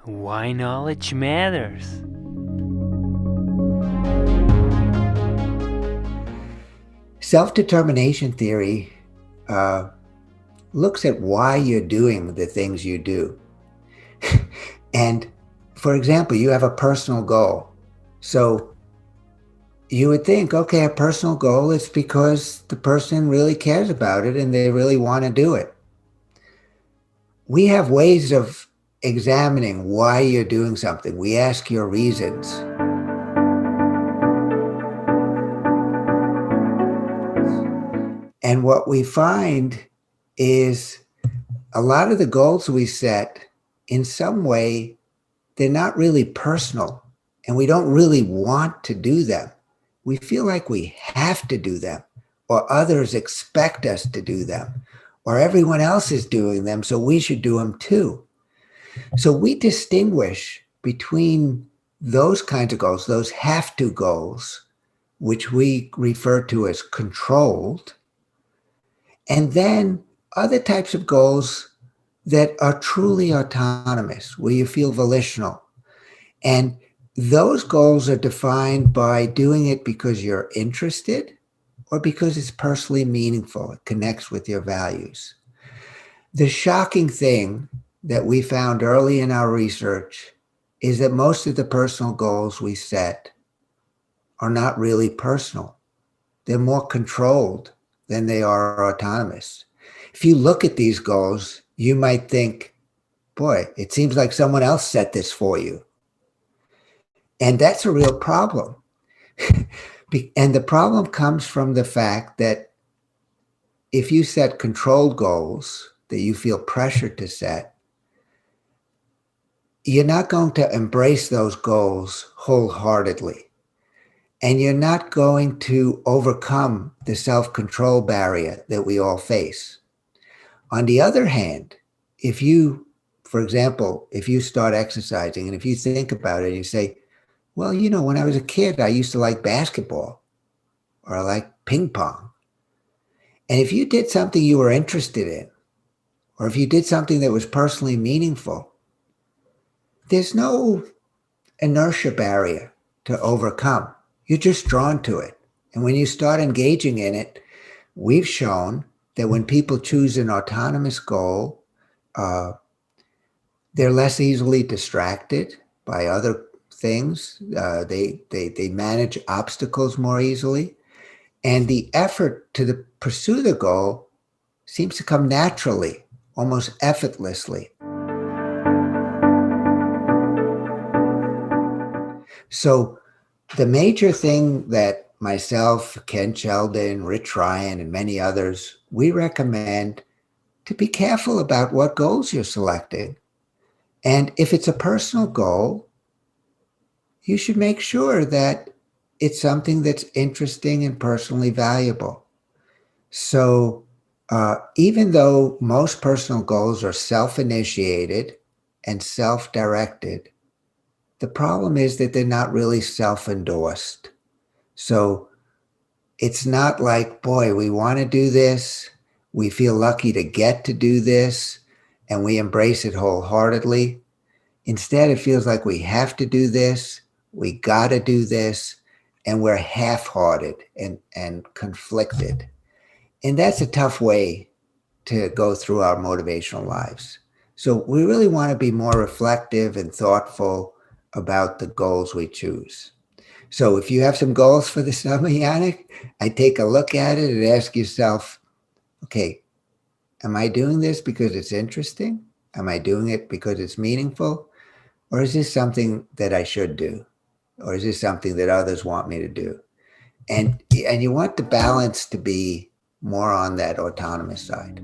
Why knowledge matters. Self-determination theory uh, looks at why you're doing the things you do. And for example, you have a personal goal. So you would think, okay, a personal goal is because the person really cares about it and they really want to do it. We have ways of examining why you're doing something. We ask your reasons. And what we find is a lot of the goals we set, in some way, they're not really personal and we don't really want to do them. We feel like we have to do them, or others expect us to do them, or everyone else is doing them, so we should do them too. So we distinguish between those kinds of goals, those have to goals, which we refer to as controlled, and then other types of goals that are truly autonomous, where you feel volitional. And those goals are defined by doing it because you're interested or because it's personally meaningful. It connects with your values. The shocking thing that we found early in our research is that most of the personal goals we set are not really personal. They're more controlled than they are autonomous. If you look at these goals, you might think, boy, it seems like someone else set this for you. And that's a real problem. And the problem comes from the fact that if you set controlled goals that you feel pressured to set, you're not going to embrace those goals wholeheartedly. And you're not going to overcome the self-control barrier that we all face. On the other hand, if you, for example, if you start exercising and if you think about it and you say, well, when I was a kid, I used to like basketball or I like ping pong. And if you did something you were interested in, or if you did something that was personally meaningful, there's no inertia barrier to overcome. You're just drawn to it. And when you start engaging in it, we've shown that when people choose an autonomous goal, uh, they're less easily distracted by other things. They manage obstacles more easily. And the effort to pursue the goal seems to come naturally, almost effortlessly. So the major thing that myself, Ken Sheldon, Rich Ryan, and many others, we recommend to be careful about what goals you're selecting. And if it's a personal goal, you should make sure that it's something that's interesting and personally valuable. So even though most personal goals are self-initiated and self-directed, the problem is that they're not really self-endorsed. So it's not like, boy, we want to do this. We feel lucky to get to do this and we embrace it wholeheartedly. Instead, it feels like we have to do this. We got to do this. And we're half-hearted and conflicted. And that's a tough way to go through our motivational lives. So we really want to be more reflective and thoughtful about the goals we choose. So if you have some goals for the summer, Yannick, I take a look at it and ask yourself, okay, am I doing this because it's interesting? Am I doing it because it's meaningful? Or is this something that I should do? Or is this something that others want me to do? And you want the balance to be more on that autonomous side.